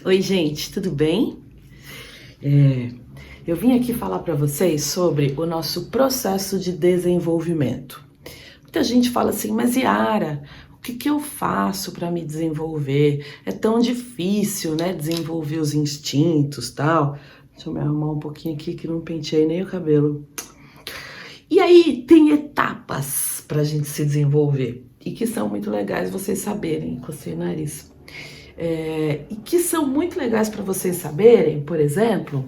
Oi, gente, tudo bem? Eu vim aqui falar para vocês sobre o nosso processo de desenvolvimento. Muita gente fala assim, mas Yara, o que eu faço para me desenvolver? É tão difícil, né, desenvolver os instintos, tal. Deixa eu me arrumar um pouquinho aqui que não penteei nem o cabelo. E aí tem etapas para a gente se desenvolver e que são muito legais vocês saberem, coceei o nariz. E que são muito legais para vocês saberem, por exemplo,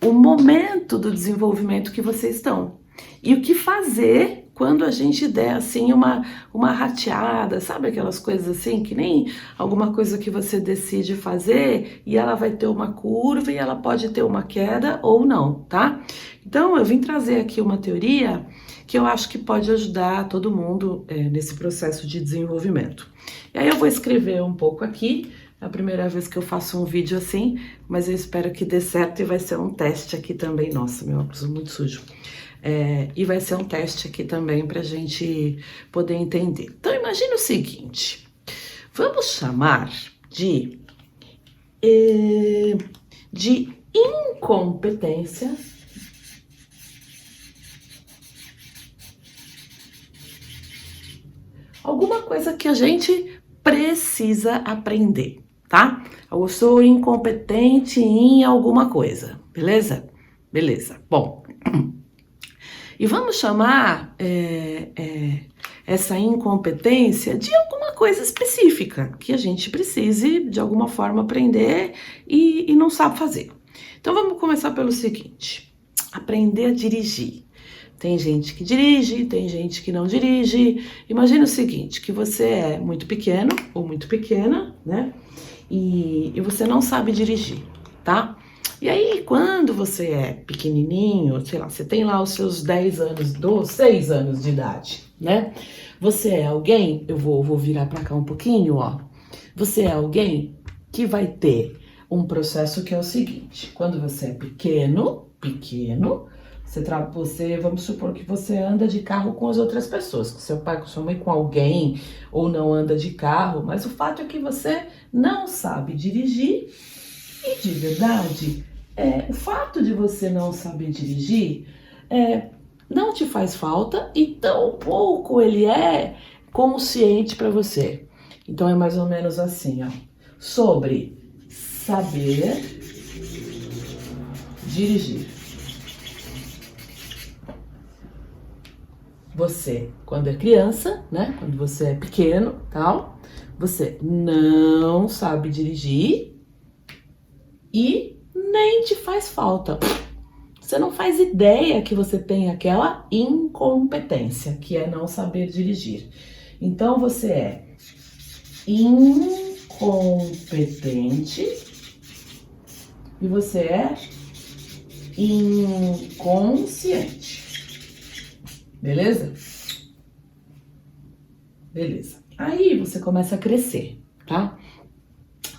o momento do desenvolvimento que vocês estão e o que fazer quando a gente der assim uma rateada, sabe aquelas coisas assim que nem alguma coisa que você decide fazer e ela vai ter uma curva e ela pode ter uma queda ou não, tá? Então eu vim trazer aqui uma teoria que eu acho que pode ajudar todo mundo nesse processo de desenvolvimento. E aí eu vou escrever um pouco aqui. É a primeira vez que eu faço um vídeo assim, mas eu espero que dê certo e vai ser um teste aqui também. Nossa, meu óculos é muito sujo. E vai ser um teste aqui também pra gente poder entender. Então imagine o seguinte, vamos chamar de incompetência alguma coisa que a gente precisa aprender, tá? Eu sou incompetente em alguma coisa, beleza? Beleza. Bom, e vamos chamar essa incompetência de alguma coisa específica que a gente precise de alguma forma aprender e não sabe fazer. Então vamos começar pelo seguinte: aprender a dirigir. Tem gente que dirige, tem gente que não dirige. Imagina o seguinte, que você é muito pequeno ou muito pequena, né? E você não sabe dirigir, tá? E aí, quando você é pequenininho, sei lá, você tem lá os seus 10 anos, 6 anos de idade, né? Você é alguém, eu vou virar pra cá um pouquinho, ó. Você é alguém que vai ter um processo que é o seguinte: quando você é pequeno, você, vamos supor que você anda de carro com as outras pessoas, com seu pai, com sua mãe, com alguém, ou não anda de carro, mas o fato é que você não sabe dirigir e, de verdade, o fato de você não saber dirigir não te faz falta e tampouco ele é consciente para você. Então é mais ou menos assim, ó, sobre saber dirigir. Você, quando é criança, né? Quando você é pequeno, tal, você não sabe dirigir e nem te faz falta. Você não faz ideia que você tem aquela incompetência, que é não saber dirigir. Então você é incompetente e você é inconsciente. Beleza? Beleza. Aí você começa a crescer, tá?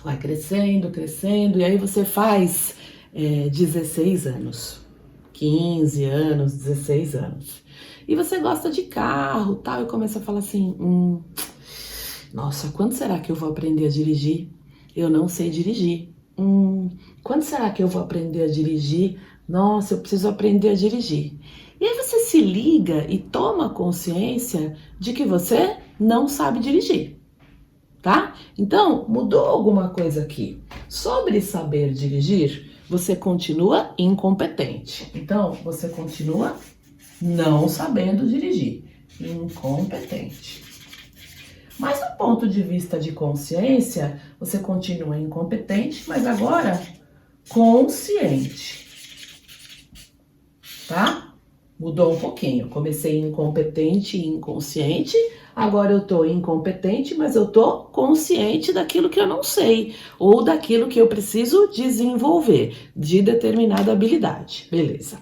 Vai crescendo, crescendo, e aí você faz 16 anos, 15 anos, 16 anos. E você gosta de carro, tal, e começa a falar assim, nossa, quando será que eu vou aprender a dirigir? Eu não sei dirigir. Quando será que eu vou aprender a dirigir? Nossa, eu preciso aprender a dirigir. E aí você se liga e toma consciência de que você não sabe dirigir, tá? Então, mudou alguma coisa aqui. Sobre saber dirigir, você continua incompetente. Então, você continua não sabendo dirigir. Incompetente. Mas do ponto de vista de consciência, você continua incompetente, mas agora consciente. Tá? Mudou um pouquinho. Comecei incompetente e inconsciente, agora eu tô incompetente, mas eu tô consciente daquilo que eu não sei, ou daquilo que eu preciso desenvolver, de determinada habilidade. Beleza.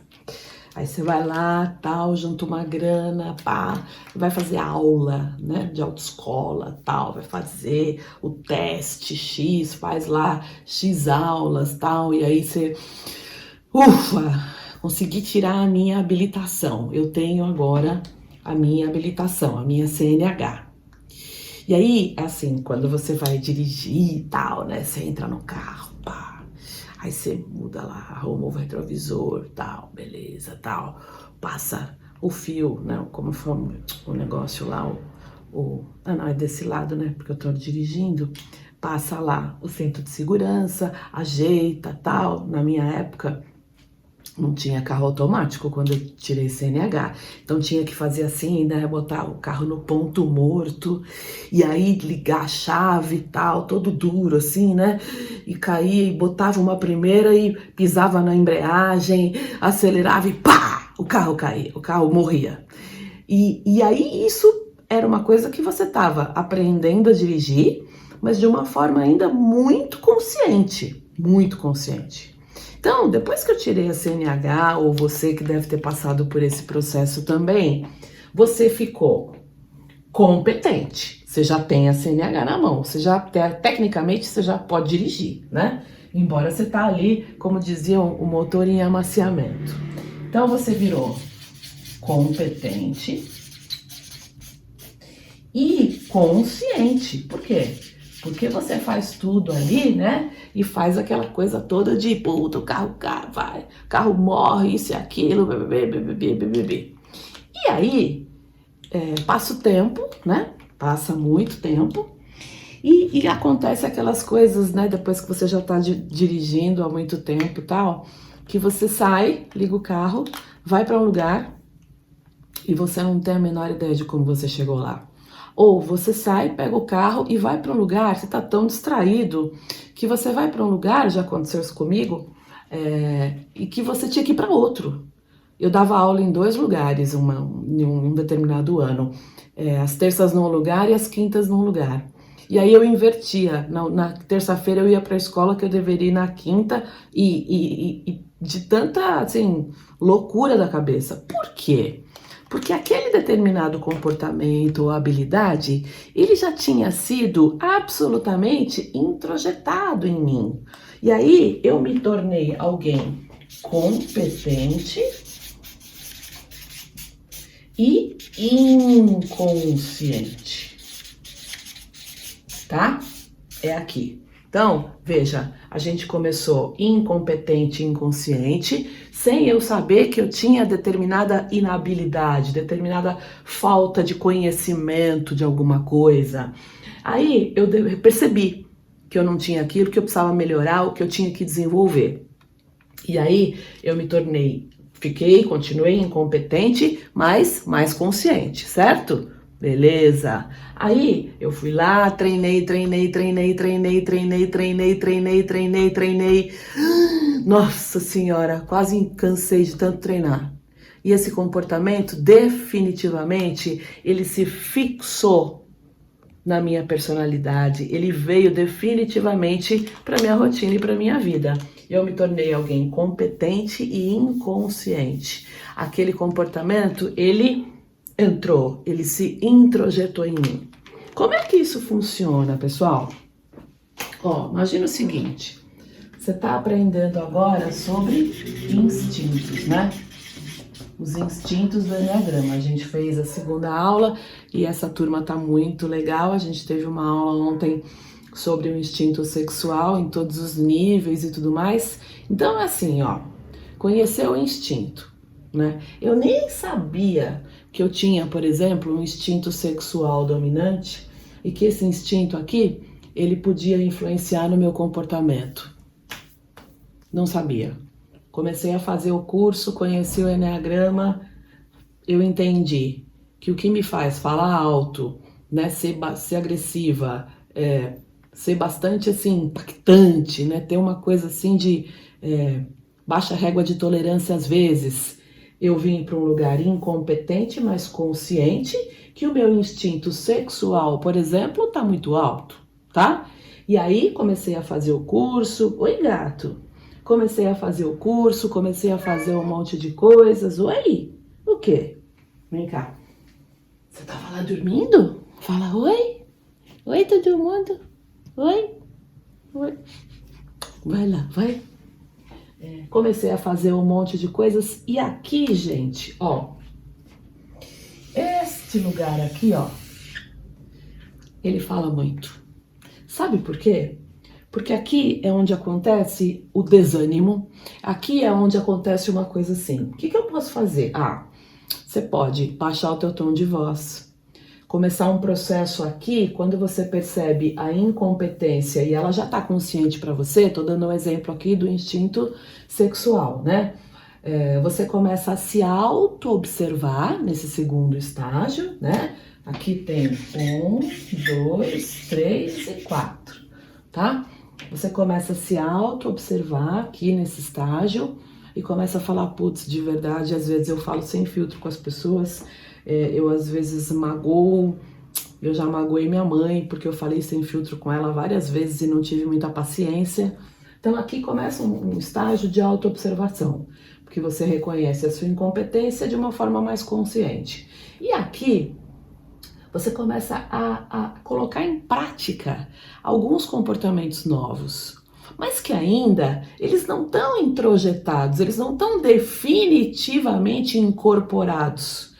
Aí você vai lá, tal, junta uma grana, pá, vai fazer aula, né, de autoescola, tal, vai fazer o teste X, faz lá X aulas, tal, e aí você, ufa, consegui tirar a minha habilitação. Eu tenho agora a minha habilitação, a minha CNH. E aí, assim, quando você vai dirigir e tal, né? Você entra no carro, pá. Aí você muda lá, arruma o retrovisor, tal, beleza, tal. Passa o fio, né? Como foi o negócio lá, ah, não, é desse lado, né? Porque eu tô dirigindo. Passa lá o cinto de segurança, ajeita, tal. Na minha época, não tinha carro automático quando eu tirei CNH. Então tinha que fazer assim, né? Botar o carro no ponto morto e aí ligar a chave e tal, todo duro assim, né? E caía e botava uma primeira e pisava na embreagem, acelerava e pá! O carro caía, o carro morria. E aí isso era uma coisa que você estava aprendendo a dirigir, mas de uma forma ainda muito consciente, muito consciente. Então, depois que eu tirei a CNH, ou você que deve ter passado por esse processo também, você ficou competente. Você já tem a CNH na mão, você já tecnicamente você já pode dirigir, né? Embora você tá ali, como diziam, o motor em amaciamento. Então você virou competente e consciente. Por quê? Porque você faz tudo ali, né? E faz aquela coisa toda de puta, o carro vai, o carro morre, isso e aquilo, bebê. E aí, passa o tempo, né? Passa muito tempo. E acontece aquelas coisas, né? Depois que você já tá dirigindo há muito tempo e tal, que você sai, liga o carro, vai para um lugar e você não tem a menor ideia de como você chegou lá. Ou você sai, pega o carro e vai para um lugar, você tá tão distraído que você vai para um lugar, já aconteceu isso comigo, e que você tinha que ir para outro. Eu dava aula em 2 lugares em um determinado ano. As terças num lugar e as quintas num lugar. E aí eu invertia. Na terça-feira eu ia para a escola que eu deveria ir na quinta e de tanta, assim, loucura da cabeça. Por quê? Porque aquele determinado comportamento ou habilidade, ele já tinha sido absolutamente introjetado em mim. E aí eu me tornei alguém competente e inconsciente, tá? É aqui. Então, veja, a gente começou incompetente e inconsciente, sem eu saber que eu tinha determinada inabilidade, determinada falta de conhecimento de alguma coisa. Aí eu percebi que eu não tinha aquilo, que eu precisava melhorar, o que eu tinha que desenvolver. E aí eu me tornei, continuei incompetente, mas mais consciente, certo? Beleza. Aí eu fui lá, treinei. Nossa Senhora, quase cansei de tanto treinar. E esse comportamento, definitivamente, ele se fixou na minha personalidade. Ele veio definitivamente para minha rotina e para minha vida. Eu me tornei alguém competente e inconsciente. Aquele comportamento, ele entrou, ele se introjetou em mim. Como é que isso funciona, pessoal? Ó, imagina o seguinte, você está aprendendo agora sobre instintos, né? Os instintos do Enneagrama. A gente fez a 2ª aula e essa turma tá muito legal. A gente teve uma aula ontem sobre o instinto sexual em todos os níveis e tudo mais. Então é assim, ó, conhecer o instinto, né? Eu nem sabia que eu tinha, por exemplo, um instinto sexual dominante e que esse instinto aqui, ele podia influenciar no meu comportamento. Não sabia. Comecei a fazer o curso, conheci o Enneagrama, eu entendi que o que me faz falar alto, né, ser agressiva, ser bastante assim impactante, né, ter uma coisa assim de baixa régua de tolerância às vezes. Eu vim para um lugar incompetente, mas consciente que o meu instinto sexual, por exemplo, tá muito alto, tá? E aí comecei a fazer o curso. Oi, gato. Comecei a fazer o curso, comecei a fazer um monte de coisas. Oi, o quê? Vem cá. Você tava lá dormindo? Fala oi. Oi, todo mundo. Oi. Oi. Vai lá, vai. Comecei a fazer um monte de coisas. E aqui, gente, ó. Este lugar aqui, ó. ele fala muito. Sabe por quê? Porque aqui é onde acontece o desânimo, aqui é onde acontece uma coisa assim. O que eu posso fazer? Você pode baixar o teu tom de voz, começar um processo aqui, quando você percebe a incompetência e ela já está consciente para você, tô dando um exemplo aqui do instinto sexual, né? Você começa a se auto-observar nesse segundo estágio, né? Aqui tem 1, 2, 3 e 4, tá? Você começa a se auto-observar aqui nesse estágio e começa a falar, putz, de verdade, às vezes eu falo sem filtro com as pessoas, eu às vezes magoo, eu já magoei minha mãe porque eu falei sem filtro com ela várias vezes e não tive muita paciência. Então aqui começa um estágio de auto-observação, porque você reconhece a sua incompetência de uma forma mais consciente. E aqui você começa a colocar em prática alguns comportamentos novos, mas que ainda eles não estão introjetados, eles não estão definitivamente incorporados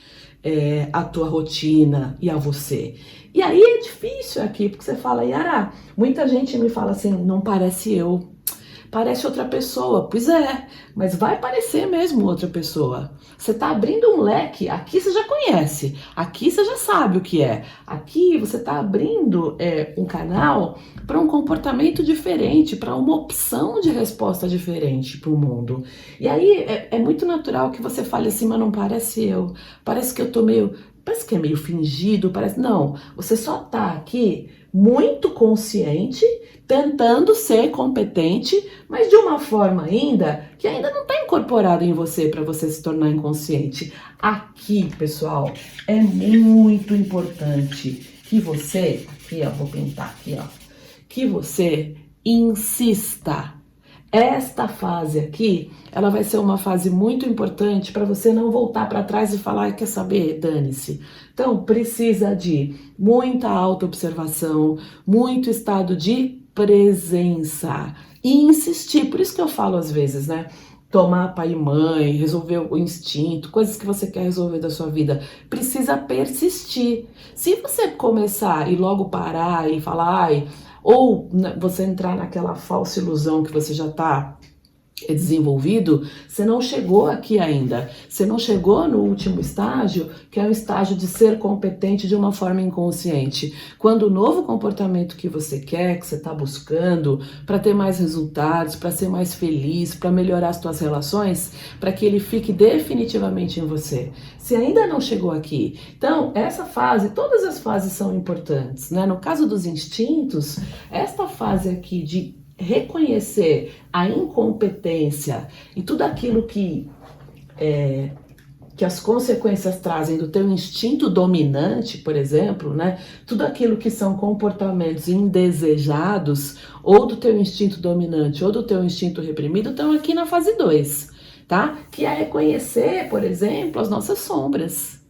à tua rotina e a você. E aí é difícil aqui, porque você fala, Yara, muita gente me fala assim, não parece eu, parece outra pessoa. Pois é, mas vai parecer mesmo outra pessoa. Você está abrindo um leque, aqui você já conhece, aqui você já sabe o que é. Aqui você está abrindo um canal para um comportamento diferente, para uma opção de resposta diferente para o mundo. E aí é muito natural que você fale assim, mas não parece eu, parece que eu tô meio... Parece que é meio fingido, parece... Não, você só tá aqui muito consciente, tentando ser competente, mas de uma forma ainda que ainda não está incorporada em você para você se tornar inconsciente. Aqui, pessoal, é muito importante que você... Aqui, ó, vou pintar aqui, ó. Que você insista. Esta fase aqui, ela vai ser uma fase muito importante para você não voltar para trás e falar, quer saber, dane-se. Então, precisa de muita autoobservação, muito estado de presença e insistir. Por isso que eu falo às vezes, né? Tomar pai e mãe, resolver o instinto, coisas que você quer resolver da sua vida, precisa persistir. Se você começar e logo parar e falar, ou você entrar naquela falsa ilusão que você já está desenvolvido, você não chegou aqui ainda. Você não chegou no último estágio, que é o estágio de ser competente de uma forma inconsciente. Quando o novo comportamento que você quer, que você está buscando, para ter mais resultados, para ser mais feliz, para melhorar as suas relações, para que ele fique definitivamente em você. Você ainda não chegou aqui. Então, essa fase, todas as fases são importantes, né? No caso dos instintos, esta fase aqui de reconhecer a incompetência e tudo aquilo que as consequências trazem do teu instinto dominante, por exemplo, né? Tudo aquilo que são comportamentos indesejados, ou do teu instinto dominante, ou do teu instinto reprimido, estão aqui na fase 2, tá? Que é reconhecer, por exemplo, as nossas sombras,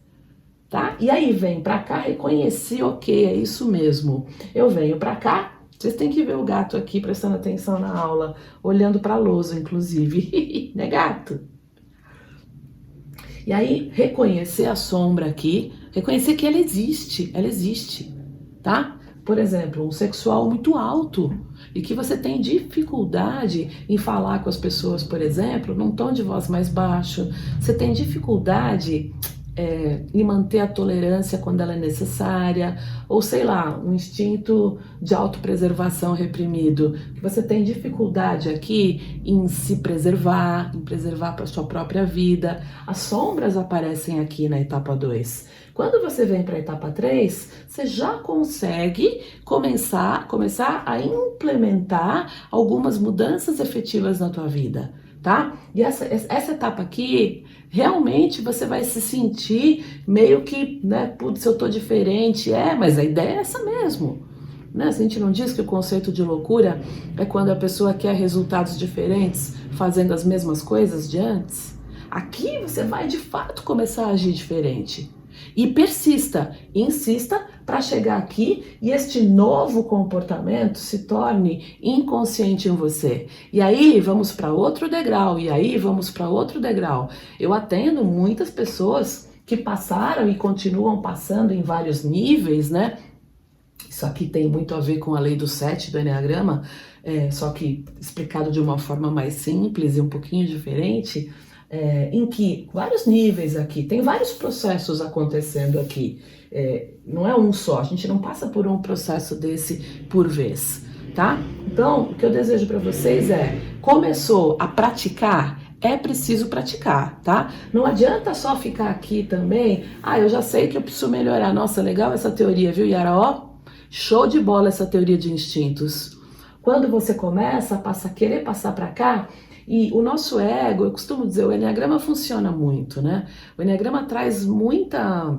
tá? E aí vem pra cá, reconhecer, ok, é isso mesmo. Eu venho pra cá. Vocês têm que ver o gato aqui prestando atenção na aula, olhando para a lousa, inclusive, né, gato? E aí, reconhecer a sombra aqui, reconhecer que ela existe, tá? Por exemplo, um sexual muito alto e que você tem dificuldade em falar com as pessoas, por exemplo, num tom de voz mais baixo, você tem dificuldade em manter a tolerância quando ela é necessária, ou sei lá, um instinto de autopreservação reprimido, que você tem dificuldade aqui em se preservar, em preservar para a sua própria vida. As sombras aparecem aqui na etapa 2. Quando você vem para a etapa 3, você já consegue começar a implementar algumas mudanças efetivas na tua vida, tá? E essa etapa aqui, realmente você vai se sentir meio que, né, putz, eu tô diferente, mas a ideia é essa mesmo, né? A gente não diz que o conceito de loucura é quando a pessoa quer resultados diferentes fazendo as mesmas coisas de antes. Aqui você vai de fato começar a agir diferente. E persista, insista para chegar aqui e este novo comportamento se torne inconsciente em você. E aí vamos para outro degrau, Eu atendo muitas pessoas que passaram e continuam passando em vários níveis, né? Isso aqui tem muito a ver com a lei do 7 do Enneagrama, só que explicado de uma forma mais simples e um pouquinho diferente, em que vários níveis aqui, tem vários processos acontecendo aqui. Não é um só, a gente não passa por um processo desse por vez, tá? Então, o que eu desejo para vocês começou a praticar, é preciso praticar, tá? Não adianta só ficar aqui também, eu já sei que eu preciso melhorar. Nossa, legal essa teoria, viu, Yara? Ó, show de bola essa teoria de instintos. Quando você começa a querer passar para cá, e o nosso ego, eu costumo dizer, o Enneagrama funciona muito, né? O Enneagrama traz muita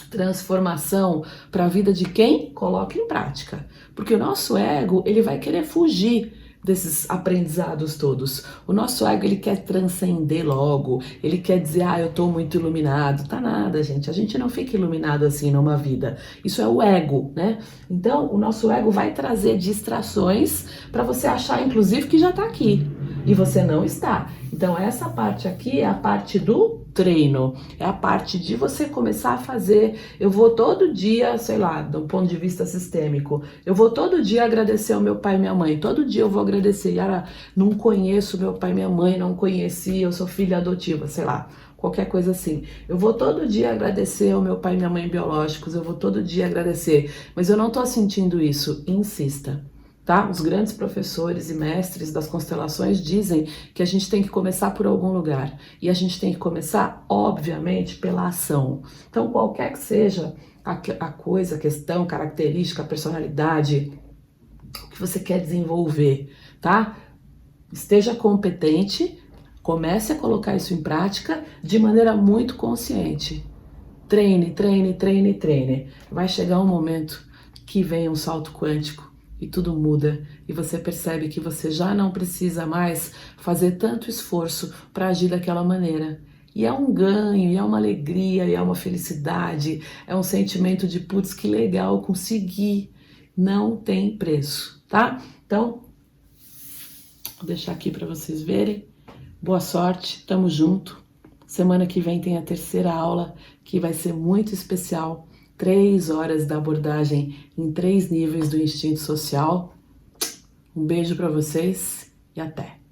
transformação para a vida de quem coloca em prática. Porque o nosso ego, ele vai querer fugir desses aprendizados todos. O nosso ego, ele quer transcender logo, ele quer dizer, eu tô muito iluminado. Tá nada, gente, a gente não fica iluminado assim numa vida. Isso é o ego, né? Então, o nosso ego vai trazer distrações para você achar, inclusive, que já tá aqui. E você não está. Então, essa parte aqui é a parte do treino, é a parte de você começar a fazer. Eu vou todo dia, sei lá, do ponto de vista sistêmico, eu vou todo dia agradecer ao meu pai e minha mãe, todo dia eu vou agradecer. Yara, não conheço meu pai e minha mãe, não conheci, eu sou filha adotiva, sei lá, qualquer coisa assim. Eu vou todo dia agradecer ao meu pai e minha mãe biológicos, eu vou todo dia agradecer, mas eu não tô sentindo isso. Insista. Tá? Os grandes professores e mestres das constelações dizem que a gente tem que começar por algum lugar. E a gente tem que começar, obviamente, pela ação. Então, qualquer que seja a coisa, a questão, característica, a personalidade, o que você quer desenvolver, tá? Esteja competente, comece a colocar isso em prática de maneira muito consciente. Treine, treine, treine, treine. Vai chegar um momento que vem um salto quântico e tudo muda, e você percebe que você já não precisa mais fazer tanto esforço para agir daquela maneira. E é um ganho, e é uma alegria, e é uma felicidade, é um sentimento de putz, que legal, consegui. Não tem preço, tá? Então, vou deixar aqui para vocês verem. Boa sorte, tamo junto. Semana que vem tem a terceira aula, que vai ser muito especial. 3 horas da abordagem em 3 níveis do instinto social. Um beijo para vocês e até!